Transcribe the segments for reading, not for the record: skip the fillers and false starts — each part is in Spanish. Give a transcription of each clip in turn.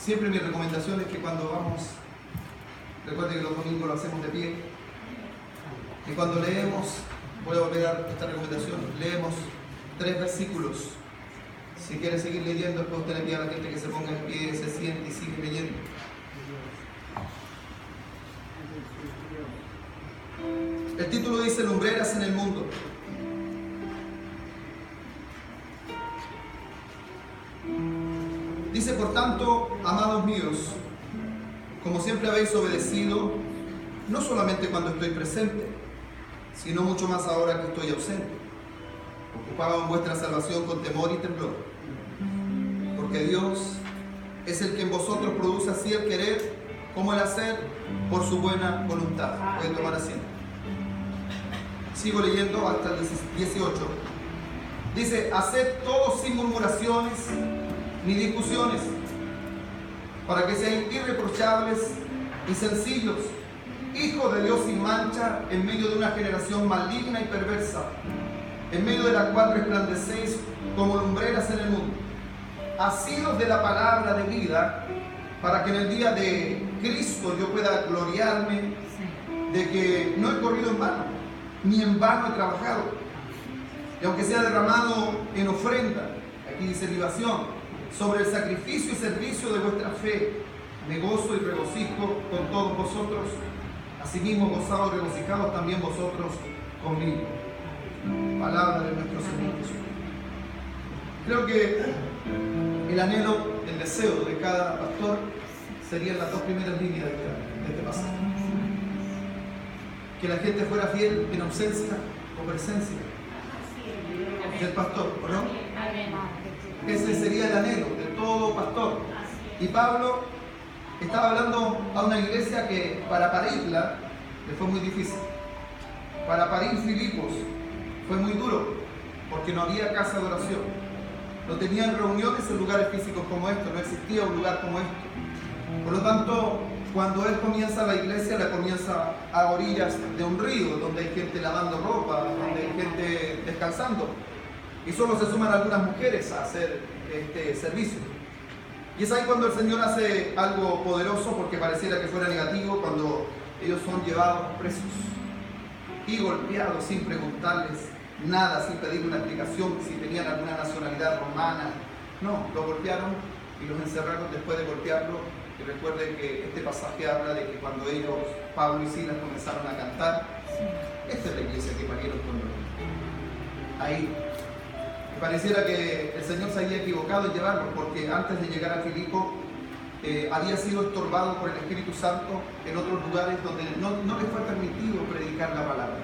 Siempre mi recomendación es que cuando vamos, recuerde que los domingos lo hacemos de pie, y cuando leemos, voy a volver a dar esta recomendación, leemos 3 versículos. Si quiere seguir leyendo, después usted le pide a la gente que se ponga en pie, se siente y sigue leyendo. El título dice Lumbreras en el mundo. Dice, por tanto, amados míos, como siempre habéis obedecido, no solamente cuando estoy presente, sino mucho más ahora que estoy ausente, ocupados en vuestra salvación con temor y temblor, porque Dios es el que en vosotros produce así el querer como el hacer por su buena voluntad. Pueden tomar asiento. Sigo leyendo hasta el 18. Dice, haced todo sin murmuraciones ni discusiones, para que sean irreprochables y sencillos, hijos de Dios sin mancha, en medio de una generación maligna y perversa, en medio de la cual resplandecéis como lumbreras en el mundo, asidos de la palabra de vida, para que en el día de Cristo yo pueda gloriarme de que no he corrido en vano, ni en vano he trabajado, y aunque sea derramado en ofrenda, aquí dice libación, sobre el sacrificio y servicio de vuestra fe, me gozo y regocijo con todos vosotros, asimismo gozados y regocijados también vosotros conmigo. Palabra de nuestro Señor Jesucristo. Creo que el anhelo, el deseo de cada pastor serían las 2 primeras líneas de este pasaje. Que la gente fuera fiel en ausencia o presencia del pastor, ¿o no? Ese sería el anhelo de todo pastor. Y Pablo estaba hablando a una iglesia que para parirla le fue muy difícil. Para parir Filipos fue muy duro, porque no había casa de oración. No tenían reuniones en lugares físicos como estos, no existía un lugar como este. Por lo tanto, cuando él comienza la iglesia, la comienza a orillas de un río, donde hay gente lavando ropa, donde hay gente descansando. Y solo se suman algunas mujeres a hacer este servicio. Y es ahí cuando el Señor hace algo poderoso, porque pareciera que fuera negativo, cuando ellos son llevados presos y golpeados sin preguntarles nada, sin pedir una explicación si tenían alguna nacionalidad romana. No, los golpearon y los encerraron después de golpearlo. Y recuerden que este pasaje habla de que cuando ellos, Pablo y Silas, comenzaron a cantar, esta es la iglesia que parieron con nosotros. Ahí. Pareciera que el Señor se había equivocado en llevarlo, porque antes de llegar a Filipo había sido estorbado por el Espíritu Santo en otros lugares donde no les fue permitido predicar la palabra.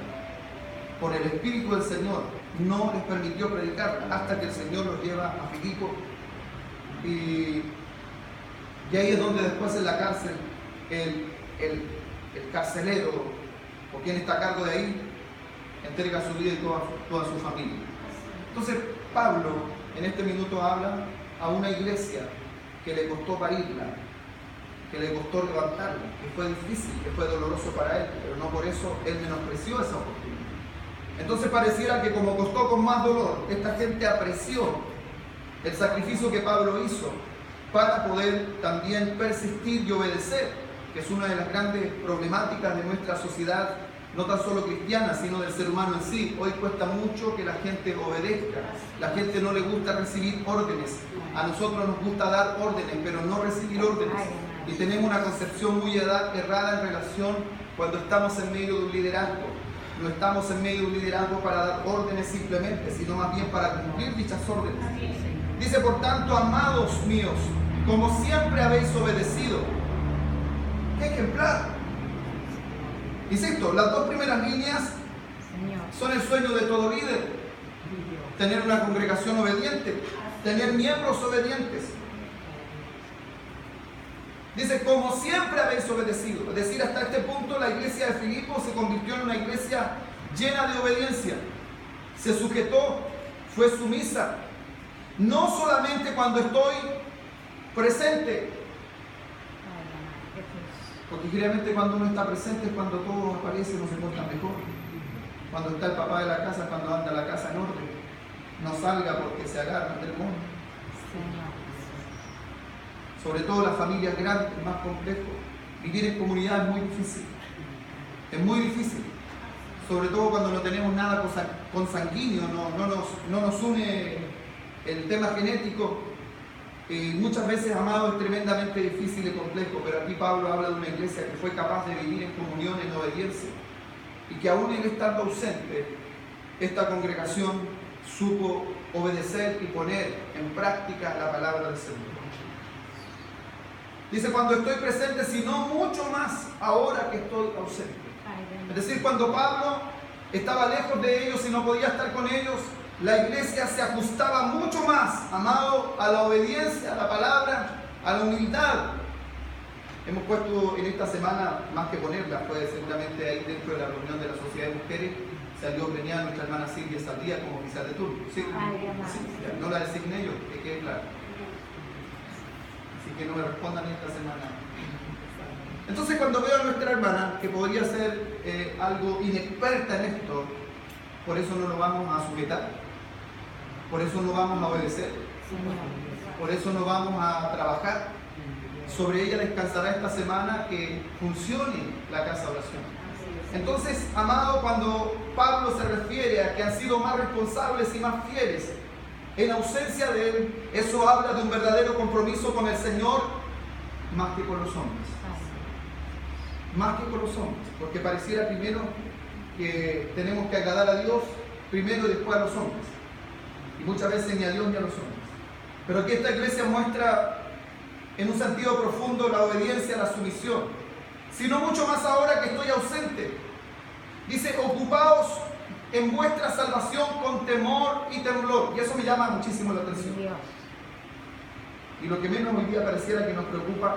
Por el Espíritu del Señor no les permitió predicar hasta que el Señor los lleva a Filipo. Y ahí es donde después en la cárcel el carcelero, o quien está a cargo de ahí, entrega su vida y toda su familia. Entonces Pablo en este minuto habla a una iglesia que le costó parirla, que le costó levantarla, que fue difícil, que fue doloroso para él, pero no por eso él menospreció esa oportunidad. Entonces pareciera que como costó con más dolor, esta gente apreció el sacrificio que Pablo hizo para poder también persistir y obedecer, que es una de las grandes problemáticas de nuestra sociedad, no tan solo cristiana, sino del ser humano en sí. Hoy cuesta mucho que la gente obedezca. La gente no le gusta recibir órdenes. A nosotros nos gusta dar órdenes, pero no recibir órdenes. Y tenemos una concepción muy errada en relación cuando estamos en medio de un liderazgo. No estamos en medio de un liderazgo para dar órdenes simplemente, sino más bien para cumplir dichas órdenes. Dice, por tanto, amados míos, como siempre habéis obedecido. ¡Qué ejemplar! Insisto, las 2 primeras líneas son el sueño de todo líder. Tener una congregación obediente, tener miembros obedientes. Dice, como siempre habéis obedecido. Es decir, hasta este punto la iglesia de Filipo se convirtió en una iglesia llena de obediencia. Se sujetó, fue sumisa. No solamente cuando estoy presente, porque generalmente cuando uno está presente es cuando todo aparece y uno se porta mejor. Cuando está el papá de la casa, cuando anda la casa en orden. No salga porque se agarran del mundo. sobre todo las familias grandes, es más complejo. Vivir en comunidad es muy difícil. Es muy difícil. Sobre todo cuando no tenemos nada consanguíneo, no nos une el tema genético. Muchas veces, amado, es tremendamente difícil y complejo, pero aquí Pablo habla de una iglesia que fue capaz de vivir en comunión, en obediencia, y que aún él estando ausente, esta congregación supo obedecer y poner en práctica la palabra del Señor. Dice, cuando estoy presente, sino mucho más ahora que estoy ausente. Es decir, cuando Pablo estaba lejos de ellos y no podía estar con ellos, la iglesia se ajustaba mucho más, amado, a la obediencia, a la palabra, a la humildad. Hemos puesto en esta semana, más que ponerla, fue seguramente ahí dentro de la reunión de la Sociedad de Mujeres, salió premiada nuestra hermana Silvia Saldía como oficial de turno. ¿Sí? Sí, no la designé yo, que quede claro. Así que no me respondan esta semana. Entonces, cuando veo a nuestra hermana, que podría ser algo inexperta en esto, por eso no lo vamos a sujetar, por eso no vamos a obedecer, por eso no vamos a trabajar. Sobre ella descansará esta semana que funcione la casa de oración. Entonces, amado, cuando Pablo se refiere a que han sido más responsables y más fieles en ausencia de él, eso habla de un verdadero compromiso con el Señor más que con los hombres. Más que con los hombres, porque pareciera primero que tenemos que agradar a Dios primero y después a los hombres, y muchas veces ni a Dios ni a los hombres. Pero aquí esta iglesia muestra en un sentido profundo la obediencia, la sumisión, sino mucho más ahora que estoy ausente. Dice, ocupaos en vuestra salvación con temor y temblor, y eso me llama muchísimo la atención. Y lo que menos hoy día pareciera que nos preocupa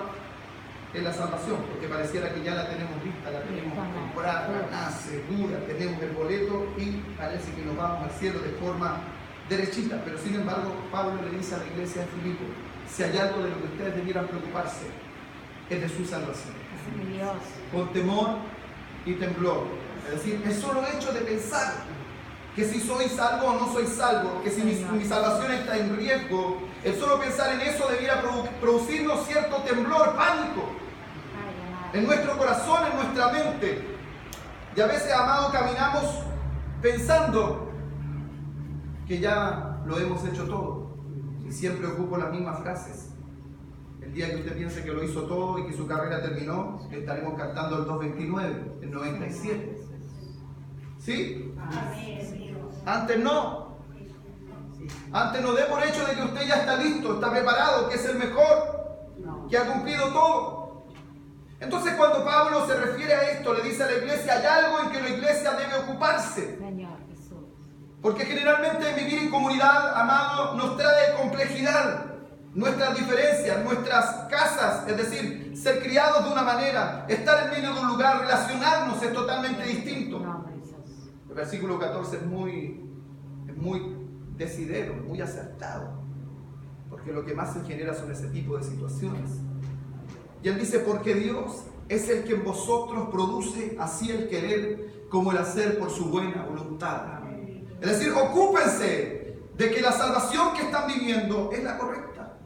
es la salvación, porque pareciera que ya la tenemos lista, la tenemos comprada, segura, tenemos el boleto y parece que nos vamos al cielo de forma derechita. Pero sin embargo, Pablo le dice a la iglesia de Filipo, si hay algo de lo que ustedes debieran preocuparse, es de su salvación. Con temor y temblor. Es decir, el solo hecho de pensar que si soy salvo o no soy salvo, que si mi salvación está en riesgo, el solo pensar en eso debiera producirnos cierto temblor, pánico, en nuestro corazón, en nuestra mente. Y a veces, amado, caminamos pensando que ya lo hemos hecho todo. Y siempre ocupo las mismas frases. El día que usted piense que lo hizo todo y que su carrera terminó, estaremos cantando el 229, el 97. ¿Sí? Antes no. Antes no dé por hecho de que usted ya está listo, está preparado, que es el mejor, que ha cumplido todo. Entonces, cuando Pablo se refiere a esto, le dice a la iglesia, hay algo en que la iglesia debe ocuparse. Porque generalmente vivir en comunidad, amado, nos trae complejidad. Nuestras diferencias, nuestras casas, es decir, ser criados de una manera, estar en medio de un lugar, relacionarnos es totalmente distinto. El versículo 14 es muy decidero, muy acertado, porque lo que más se genera son ese tipo de situaciones. Y él dice, porque Dios es el que en vosotros produce así el querer como el hacer por su buena voluntad. Es decir, ocúpense de que la salvación que están viviendo es la correcta,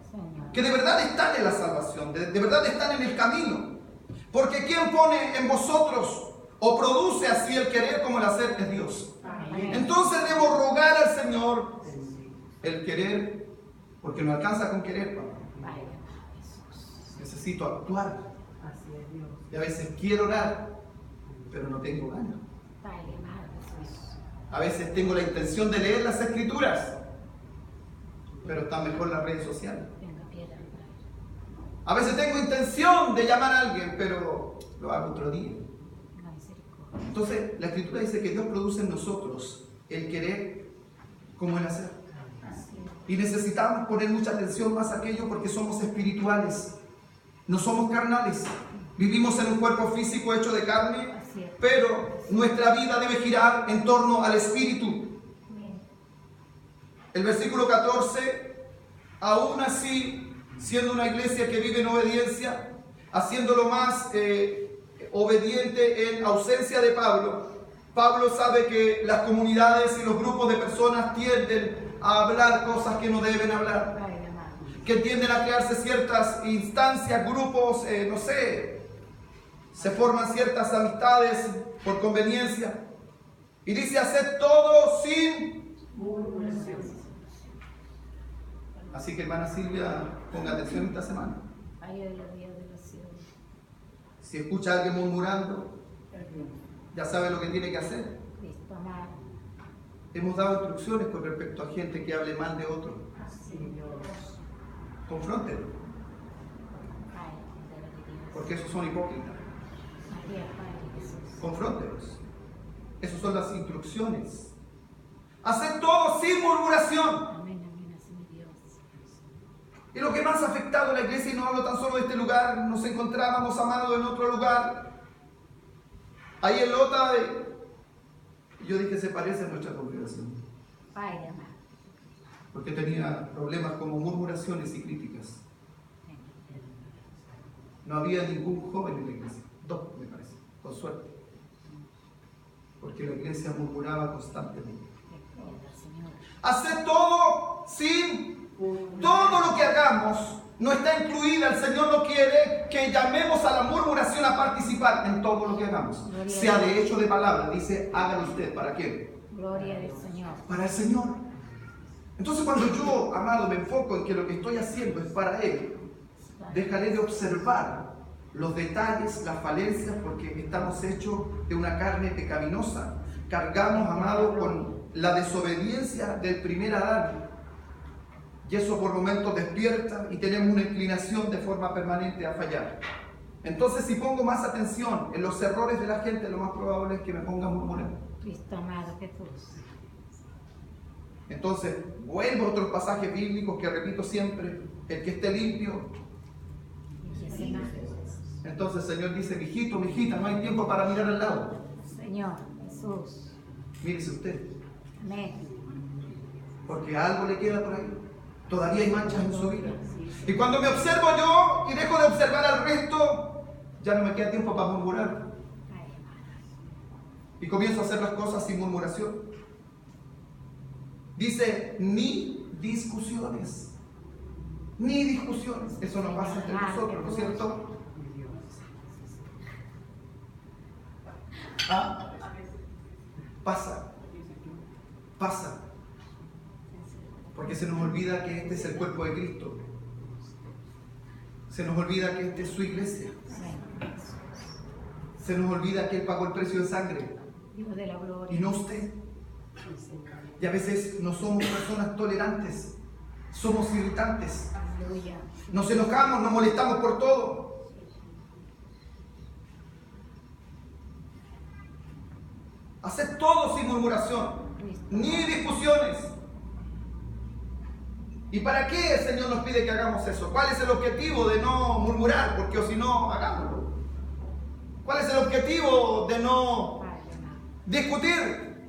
que de verdad están en la salvación, de verdad están en el camino, porque quien pone en vosotros o produce así el querer como el hacer es Dios. Entonces debo rogar al Señor el querer, porque no alcanza con querer, papá. Necesito actuar. Y a veces quiero orar, pero no tengo ganas. A veces tengo la intención de leer las escrituras, pero están mejor las redes sociales. A veces tengo intención de llamar a alguien, pero lo hago otro día. Entonces, la escritura dice que Dios produce en nosotros el querer como el hacer. Y necesitamos poner mucha atención más a aquello porque somos espirituales, no somos carnales. Vivimos en un cuerpo físico hecho de carne, pero nuestra vida debe girar en torno al espíritu. El versículo 14, aún así, siendo una iglesia que vive en obediencia, haciéndolo más obediente en ausencia de Pablo, Pablo sabe que las comunidades y los grupos de personas tienden a hablar cosas que no deben hablar. que tienden a crearse ciertas instancias, grupos, no sé, se forman ciertas amistades por conveniencia. Y dice, haced todo sin murmuración. Así que hermana Silvia, ponga atención esta semana. Si escucha a alguien murmurando, ya sabe lo que tiene que hacer. Hemos dado instrucciones con respecto a gente que hable mal de otro. Confróntenlo. Porque esos son hipócritas. Confróntelos. Esas son las instrucciones. Haced todo sin murmuración. Y lo que más ha afectado a la iglesia, y no hablo tan solo de este lugar, nos encontrábamos, amados, en otro lugar, ahí en Lota, y yo dije, se parece a nuestra congregación. Porque tenía problemas como murmuraciones y críticas. No había ningún joven en la iglesia, 2 me parece, con suerte. Porque la iglesia murmuraba constantemente. Haced todo sin... Todo lo que hagamos no está incluida. El Señor no quiere que llamemos a la murmuración a participar en todo lo que hagamos. Sea de hecho de palabra. Dice, hágalo usted. ¿Para quién? Gloria al Señor. Para el Señor. Entonces cuando yo, amado, me enfoco en que lo que estoy haciendo es para Él, dejaré de observar los detalles, las falencias, porque estamos hechos de una carne pecaminosa. Cargamos, amado, con la desobediencia del primer Adán. Y eso por momentos despierta y tenemos una inclinación de forma permanente a fallar. Entonces, si pongo más atención en los errores de la gente, lo más probable es que me ponga a murmurar. Cristo amado Jesús. Entonces, vuelvo a otros pasajes bíblicos que repito siempre: el que esté limpio. Entonces el Señor dice, mijito, mijita, no hay tiempo para mirar al lado. Señor Jesús. Mírese usted. Amén. Porque algo le queda por ahí. Todavía hay manchas en su vida. Y cuando me observo yo y dejo de observar al resto, ya no me queda tiempo para murmurar. Y comienzo a hacer las cosas sin murmuración. Dice, ni discusiones. Ni discusiones. Eso no pasa entre nosotros, ¿no es cierto? Ah, pasa. Pasa. Porque se nos olvida que este es el cuerpo de Cristo. Se nos olvida que esta es su iglesia. Se nos olvida que Él pagó el precio de sangre. Y no usted. Y a veces no somos personas tolerantes. Somos irritantes. Nos enojamos, nos molestamos por todo. Haced todo sin murmuración, ni discusiones. ¿Y para qué el Señor nos pide que hagamos eso? ¿Cuál es el objetivo de no murmurar? Porque o si no, hagámoslo. ¿Cuál es el objetivo de no discutir?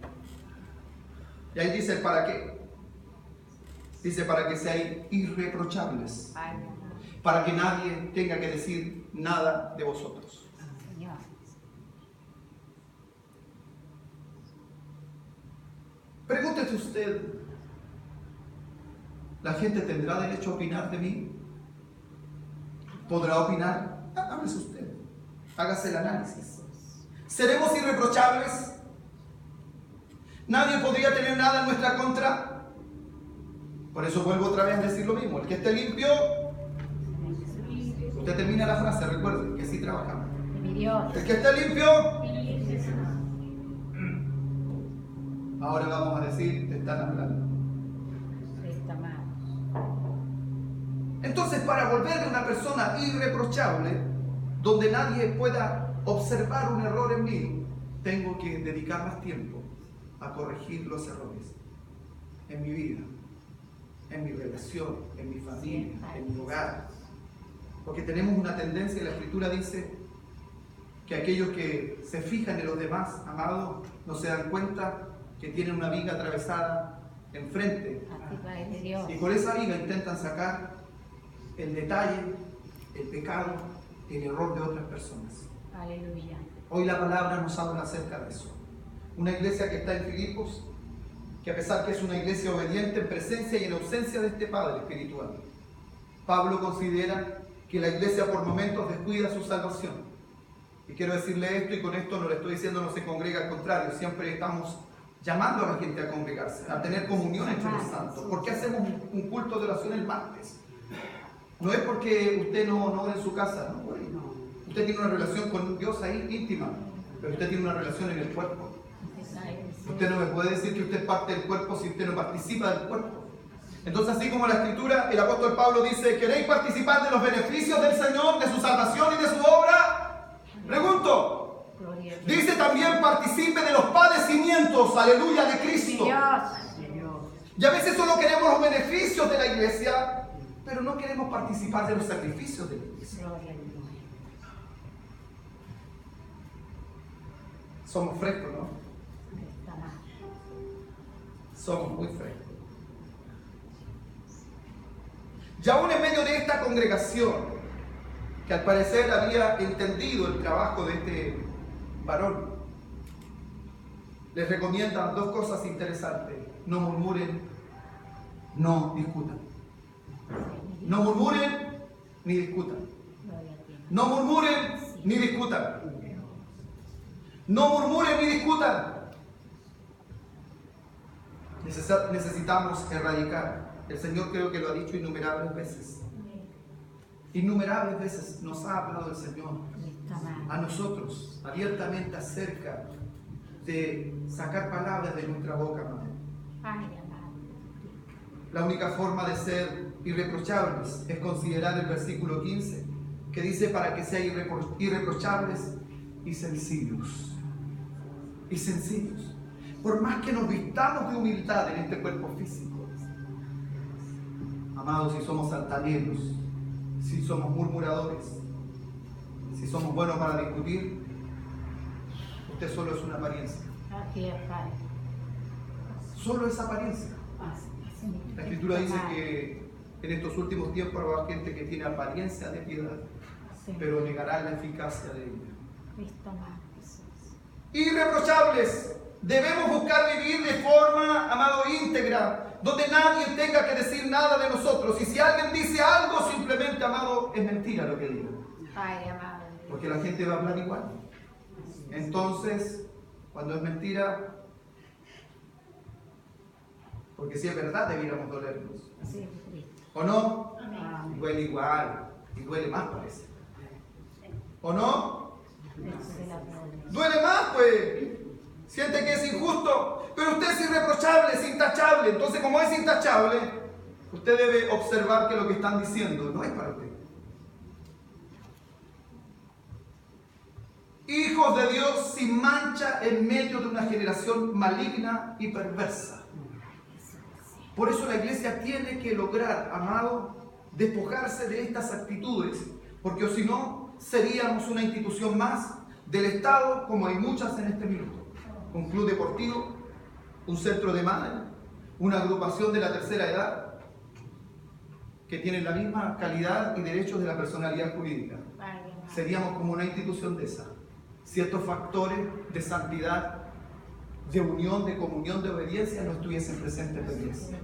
Y ahí dice el para qué. Dice para que seáis irreprochables. Para que nadie tenga que decir nada de vosotros. Pregúntese usted, ¿la gente tendrá derecho a opinar de mí? ¿Podrá opinar? Háblese usted. Hágase el análisis. ¿Seremos irreprochables? ¿Nadie podría tener nada en nuestra contra? Por eso vuelvo otra vez a decir lo mismo. El que esté limpio, usted termina la frase, recuerden que así trabajamos. El que esté limpio, ahora vamos a decir, te están hablando. Entonces, para volverme una persona irreprochable, donde nadie pueda observar un error en mí, tengo que dedicar más tiempo a corregir los errores en mi vida, en mi relación, en mi familia, en mi hogar. Porque tenemos una tendencia, la Escritura dice que aquellos que se fijan en los demás, amados, no se dan cuenta que tienen una viga atravesada enfrente. Y con esa viga intentan sacar el detalle, el pecado, el error de otras personas. Aleluya. Hoy la palabra nos habla acerca de eso. Una iglesia que está en Filipos, que a pesar que es una iglesia obediente en presencia y en ausencia de este Padre espiritual, Pablo considera que la iglesia por momentos descuida su salvación. Y quiero decirle esto, y con esto no le estoy diciendo no se congrega, al contrario, siempre estamos llamando a la gente a congregarse, a tener comunión entre los santos. ¿Por qué hacemos un culto de oración el martes? No es porque usted no ora en su casa, no. Usted tiene una relación con Dios ahí íntima, pero usted tiene una relación en el cuerpo. Usted no me puede decir que usted es parte del cuerpo si usted no participa del cuerpo. Entonces, así como la Escritura, el apóstol Pablo dice, ¿queréis participar de los beneficios del Señor, de su salvación y de su obra? Pregunto. Dice también, participe de los padecimientos, aleluya, de Cristo. Y a veces solo queremos los beneficios de la iglesia, pero no queremos participar de los sacrificios de la iglesia. Somos frescos, ¿no? Somos muy frescos. Y aún en medio de esta congregación, que al parecer había entendido el trabajo de este varón, les recomienda dos cosas interesantes. No murmuren, no discutan. No murmuren ni discutan. No murmuren ni discutan. No murmuren ni discutan. Necesitamos erradicar. El Señor creo que lo ha dicho innumerables veces. Innumerables veces nos ha hablado el Señor a nosotros abiertamente acerca de sacar palabras de nuestra boca, amado. La única forma de ser irreprochables es considerar el versículo 15, que dice para que sean irreprochables y sencillos. Y sencillos. Por más que nos vistamos de humildad en este cuerpo físico, amados, si somos altaneros, si somos murmuradores, si somos buenos para discutir, usted solo es una apariencia. Solo es apariencia. La Escritura dice que en estos últimos tiempos habrá gente que tiene apariencia de piedad, pero negará la eficacia de ella. Irreprochables. Debemos buscar vivir de forma, amado, íntegra, donde nadie tenga que decir nada de nosotros. Y si alguien dice algo, simplemente, amado, es mentira lo que diga. Porque la gente va a hablar igual. Entonces, cuando es mentira, porque si es verdad, debiéramos dolernos. ¿O no? Duele igual, y duele más, parece. ¿O no? Duele más, pues. Siente que es injusto, pero usted es irreprochable, es intachable. Entonces, como es intachable, usted debe observar que lo que están diciendo no es para usted. Hijos de Dios sin mancha en medio de una generación maligna y perversa. Por eso la iglesia tiene que lograr, amado, despojarse de estas actitudes, porque o si no, seríamos una institución más del Estado, como hay muchas en este minuto. Un club deportivo, un centro de madre, una agrupación de la tercera edad, que tienen la misma calidad y derechos de la personalidad jurídica. Seríamos como una institución de esa. Si estos factores de santidad, de unión, de comunión, de obediencia no estuviesen presentes en la iglesia.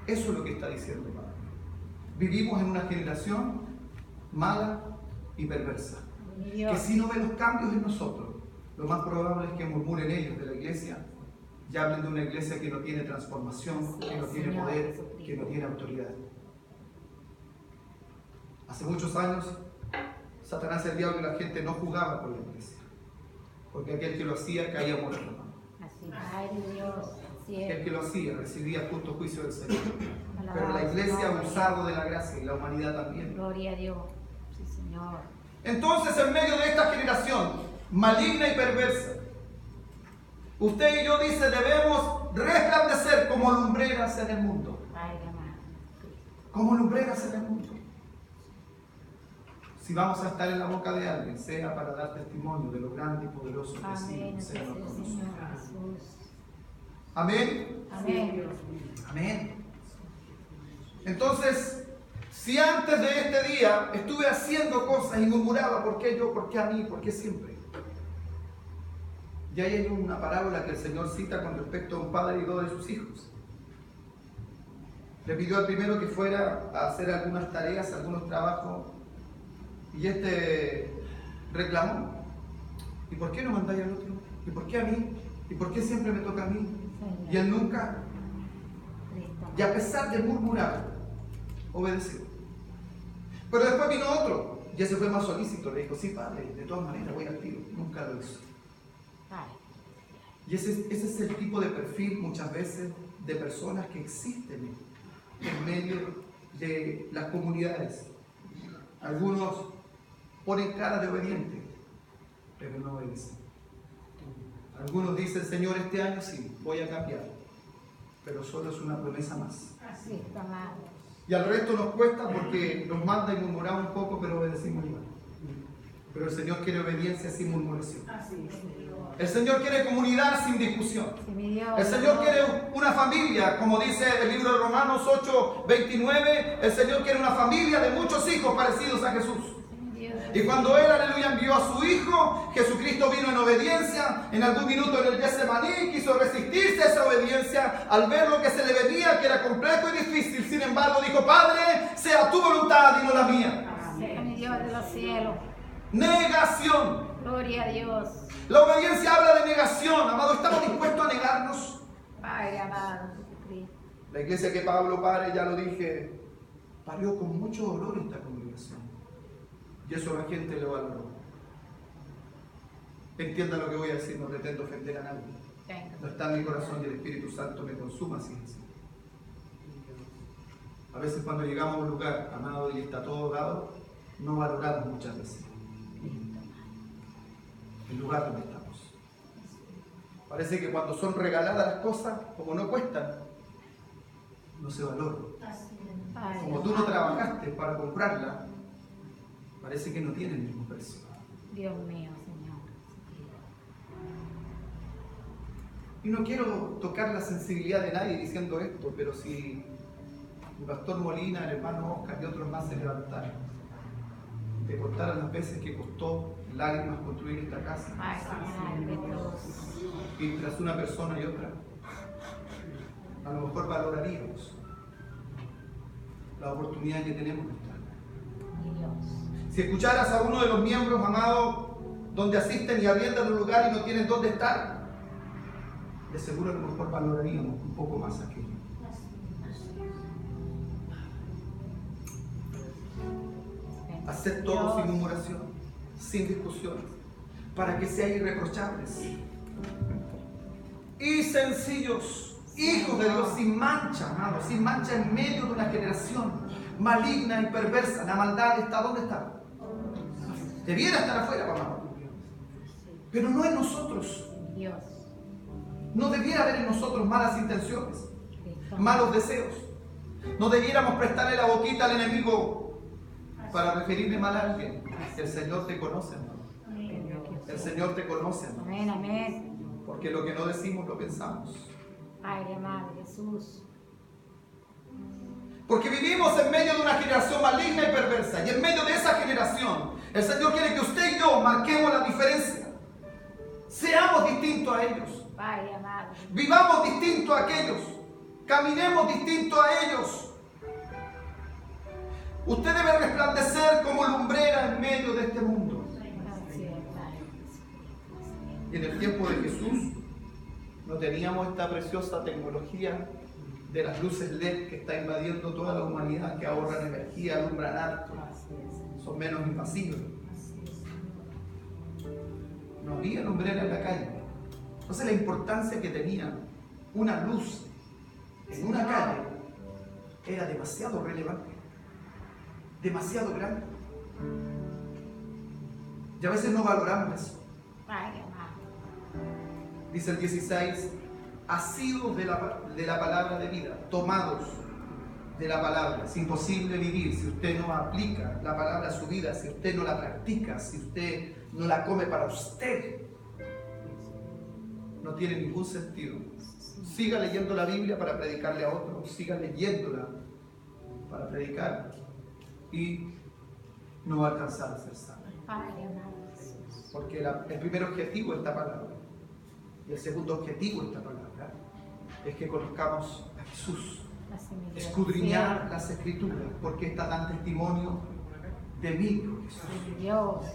Eso es lo que está diciendo Pablo. Vivimos en una generación mala y perversa, que si no ve los cambios en nosotros, lo más probable es que murmuren ellos de la iglesia y hablen de una iglesia que no tiene transformación, que no tiene poder, que no tiene autoridad. Hace muchos años, Satanás, el diablo y la gente no jugaba con la iglesia, porque aquel que lo hacía caía muerto. El que lo hacía recibía justo juicio del Señor. Pero la iglesia ha abusado de la gracia y la humanidad también. Gloria a Dios. Sí, Señor. Entonces, en medio de esta generación maligna y perversa, usted y yo, dice, debemos resplandecer como lumbreras en el mundo. Como lumbreras en el mundo. Si vamos a estar en la boca de alguien, sea para dar testimonio de lo grande y poderoso que es el Señor con nosotros. Amén. Amén. Amén. Entonces, si antes de este día estuve haciendo cosas y murmuraba, ¿por qué yo? ¿Por qué a mí? ¿Por qué siempre? Y ahí hay una parábola que el Señor cita con respecto a un padre y dos de sus hijos. Le pidió al primero que fuera a hacer algunas tareas, algunos trabajos, y este reclamó. ¿Y por qué no mandáis al otro? ¿Y por qué a mí? ¿Y por qué siempre me toca a mí? Y él nunca. Y a pesar de murmurar, obedeció. Pero después vino otro, y ese fue más solícito. Le dijo, sí, padre, de todas maneras voy al tiro. Nunca lo hizo. Y ese es el tipo de perfil, muchas veces, de personas que existen en medio de las comunidades. Algunos ponen cara de obediente, pero no obedecen. Algunos dicen, Señor, este año sí, voy a cambiar, pero solo es una promesa más. Así está mal. Y al resto nos cuesta porque nos manda y murmuramos un poco, pero obedecimos igual. Pero el Señor quiere obediencia sin murmuración. El Señor quiere comunidad sin discusión. El Señor quiere una familia, como dice el libro de Romanos 8:29. El Señor quiere una familia de muchos hijos parecidos a Jesús. Y cuando Él, aleluya, envió a su Hijo, Jesucristo vino en obediencia. En algún minuto en el Getsemaní quiso resistirse a esa obediencia al ver lo que se le venía, que era complejo y difícil. Sin embargo dijo, Padre, sea tu voluntad y no la mía. Amén, Dios de los cielos. Negación. Gloria a Dios. La obediencia habla de negación. Amado, ¿estamos dispuestos a negarnos? Padre amado Jesucristo. La iglesia que Pablo pare, ya lo dije, parió con mucho dolor esta congregación. Y eso la gente lo valoró. Entienda lo que voy a decir, no pretendo ofender a nadie. No está en mi corazón y el Espíritu Santo me consuma sin decir. A veces cuando llegamos a un lugar, amado, y está todo dado, no valoramos muchas veces el lugar donde estamos. Parece que cuando son regaladas las cosas, como no cuestan, no se valoran. Como tú no trabajaste para comprarla, parece que no tiene el mismo precio. Dios mío, Señor. Y no quiero tocar la sensibilidad de nadie diciendo esto, pero si el pastor Molina, el hermano Oscar y otros más se levantaran, te contaran las veces que costó lágrimas construir esta casa, y tras una persona y otra, a lo mejor valoraríamos la oportunidad que tenemos de estar. Si escucharas a uno de los miembros, amados, donde asisten y arriendan un lugar y no tienen dónde estar, de seguro a lo mejor valoraríamos un poco más aquello. Hacer todo sin murmuración, sin discusiones, para que sean irreprochables y sencillos, hijos de Dios, sin mancha, amados, sin mancha en medio de una generación maligna y perversa. La maldad está, ¿dónde está? Debiera estar afuera, mamá, pero no en nosotros. No debiera haber en nosotros malas intenciones, malos deseos. No debiéramos prestarle la boquita al enemigo para referirle mal a alguien. El Señor te conoce, hermano. El Señor te conoce, hermano. Amén, amén. Porque lo que no decimos lo pensamos. Padre amado Jesús. Porque vivimos en medio de una generación maligna y perversa. Y en medio de esa generación, el Señor quiere que usted y yo marquemos la diferencia. Seamos distintos a ellos. Padre amado. Vivamos distintos a aquellos. Caminemos distintos a ellos. Usted debe resplandecer como lumbrera en medio de este mundo. Y en el tiempo de Jesús no teníamos esta preciosa tecnología de las luces LED que está invadiendo toda la humanidad, que ahorran energía, alumbran harto, son menos invasivos. No había lumbrera en la calle. Entonces la importancia que tenía una luz en una calle era demasiado relevante, demasiado grande. Y a veces no valoramos eso. Dice el 16, asidos de la palabra de vida, tomados de la palabra. Es imposible vivir si usted no aplica la palabra a su vida, si usted no la practica, si usted no la come para usted. No tiene ningún sentido. Siga leyendo la Biblia para predicarle a otros, siga leyéndola para predicar y no va a alcanzar a ser salvo. Porque el primer objetivo de esta palabra y el segundo objetivo de esta palabra es que conozcamos a Jesús Así me dio escudriñar cielo. las Escrituras, porque estas dan testimonio de mí. Sí, Dios.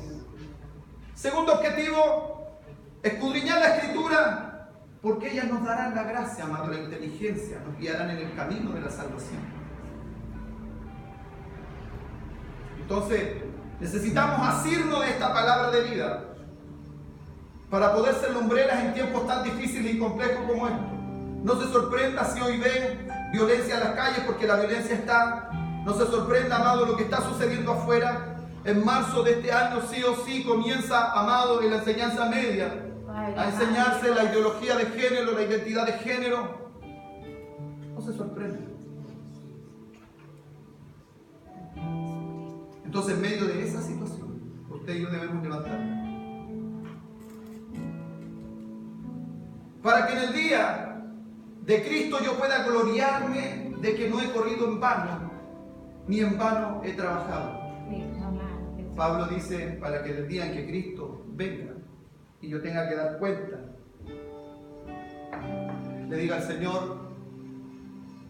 Segundo objetivo, escudriñar la Escritura, porque ellas nos darán la gracia, amado, la inteligencia, nos guiarán en el camino de la salvación. Entonces, necesitamos asirnos de esta palabra de vida para poder ser lumbreras en tiempos tan difíciles y complejos como estos. No se sorprenda si hoy ven violencia en las calles, porque la violencia está. No se sorprenda, amado, lo que está sucediendo afuera. En marzo de este año, sí o sí, comienza, amado, en la enseñanza media a enseñarse la ideología de género, la identidad de género. No se sorprenda. Entonces, en medio de esa situación, usted y yo debemos levantarnos para que en el día de Cristo yo pueda gloriarme de que no he corrido en vano, ni en vano he trabajado. Pablo dice, para que el día en que Cristo venga y yo tenga que dar cuenta, le diga al Señor,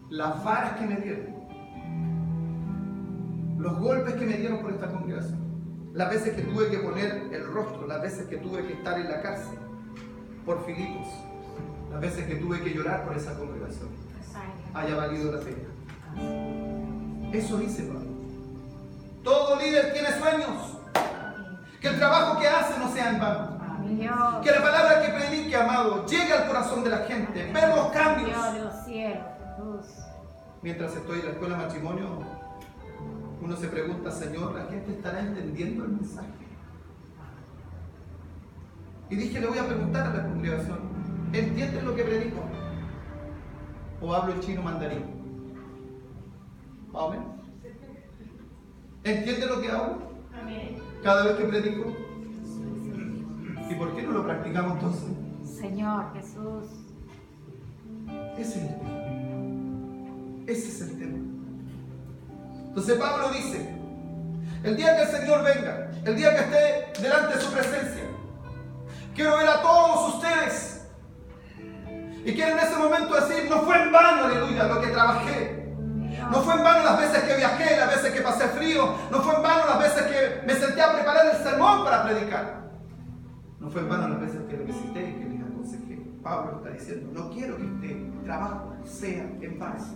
las varas que me dieron, los golpes que me dieron por esta congregación, las veces que tuve que poner el rostro, las veces que tuve que estar en la cárcel por Filipos, las veces que tuve que llorar por esa congregación, haya valido la pena. Eso dice Pablo. Todo líder tiene sueños. Que el trabajo que hace no sea en vano. Que la palabra que predique, amado, llegue al corazón de la gente. Ver los cambios. Mientras estoy en la escuela de matrimonio, uno se pregunta, Señor, ¿la gente estará entendiendo el mensaje? Y dije, le voy a preguntar a la congregación, ¿entienden lo que predico? ¿O hablo el chino mandarín? Amén. ¿Entiende lo que hago? Amén. Cada vez que predico. ¿Y por qué no lo practicamos entonces? Señor Jesús. Ese es el tema. Ese es el tema. Entonces Pablo dice, el día que el Señor venga, el día que esté delante de su presencia, quiero ver a todos ustedes. Y quiero en ese momento decir, no fue en vano, aleluya, lo que trabajé. No fue en vano las veces que viajé, las veces que pasé frío. No fue en vano las veces que me senté a preparar el sermón para predicar. No fue en vano las veces que le visité y que les aconsejé. Pablo está diciendo, no quiero que este trabajo sea en paz.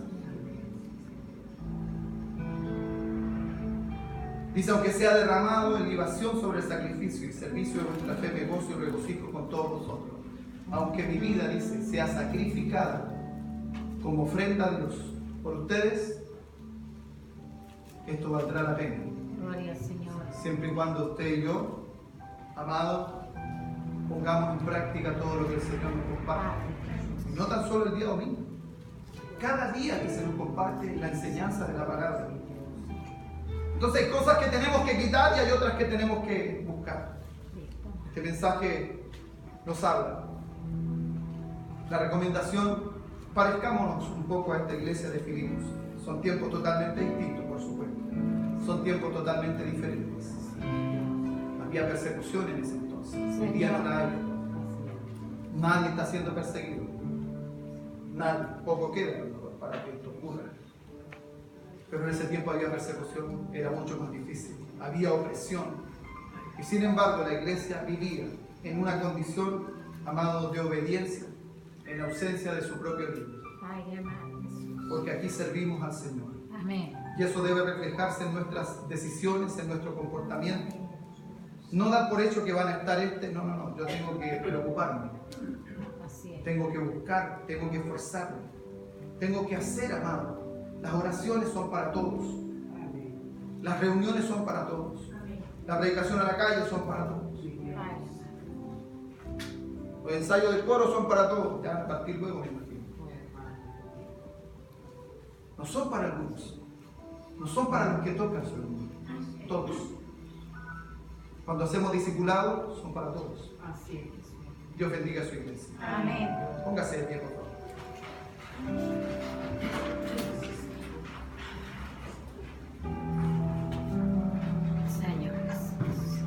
Dice, aunque sea derramado en libación sobre el sacrificio y servicio de vuestra fe, me gozo y regocijo con todos vosotros. Aunque mi vida, dice, sea sacrificada como ofrenda a Dios por ustedes, esto valdrá la pena. Gloria al Señor. Siempre y cuando usted y yo, amados, pongamos en práctica todo lo que el Señor nos comparte. Y no tan solo el día domingo. Cada día que se nos comparte la enseñanza de la palabra. Entonces hay cosas que tenemos que quitar y hay otras que tenemos que buscar. Este mensaje nos habla. La recomendación, parezcámonos un poco a esta iglesia de Filipos. Son tiempos totalmente distintos, por supuesto. Son tiempos totalmente diferentes. Había persecución en ese entonces. Hoy día no la hay. Nadie está siendo perseguido. Nadie. Poco queda para que esto ocurra. Pero en ese tiempo había persecución, era mucho más difícil. Había opresión. Y sin embargo la iglesia vivía en una condición, amado, de obediencia, en ausencia de su propio líder. Porque aquí servimos al Señor. Amén. Y eso debe reflejarse en nuestras decisiones, en nuestro comportamiento. No dar por hecho que van a estar no. Yo tengo que preocuparme. Así es. Tengo que buscar, tengo que esforzarme. Tengo que hacer, amado. Las oraciones son para todos. Las reuniones son para todos. La predicación a la calle son para todos. Los ensayos del coro son para todos. Ya a partir luego, me imagino. No son para algunos. No son para los que tocan su mundo. Todos. Cuando hacemos discipulado, son para todos. Dios bendiga a su iglesia. Amén. Póngase de pie, por favor. Señor Jesús.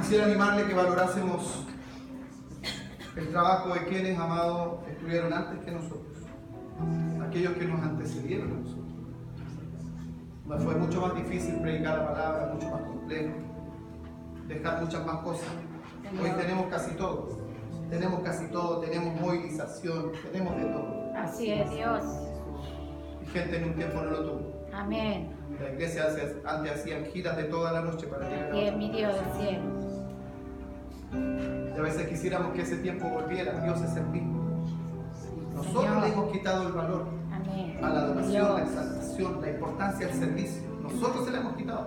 Quisiera animarle que valorásemos el trabajo de quienes, amados, estuvieron antes que nosotros. aquellos que nos antecedieron a nosotros. Nos fue mucho más difícil predicar la palabra, mucho más complejo, dejar muchas más cosas. Hoy tenemos casi todo. Tenemos casi todo, tenemos movilización, tenemos de todo. Así es, Dios. Y gente en un tiempo no lo tuvo. Amén. La iglesia antes hacían giras de toda la noche para llegar Y es mi Dios del cielo. Y a veces quisiéramos que ese tiempo volviera. Dios es el mismo. Nosotros Señor. le hemos quitado el valor Amén. a la adoración, Dios. la exaltación, la importancia del servicio. Nosotros se la hemos quitado.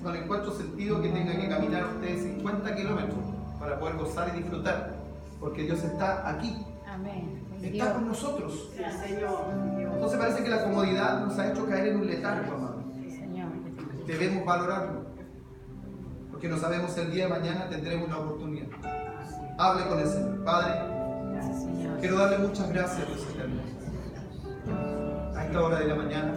No le encuentro sentido que tenga que caminar usted 50 kilómetros para poder gozar y disfrutar. Porque Dios está aquí. Amén. Mi Está Dios. con nosotros. Sí, Señor. Entonces parece que la comodidad nos ha hecho caer en un letargo, amado. Sí, Señor. Debemos valorarlo. Porque no sabemos si el día de mañana tendremos una oportunidad. Hable con el Señor. Padre, Gracias, Señor. quiero darle muchas gracias, Dios eterno. A esta hora de la mañana.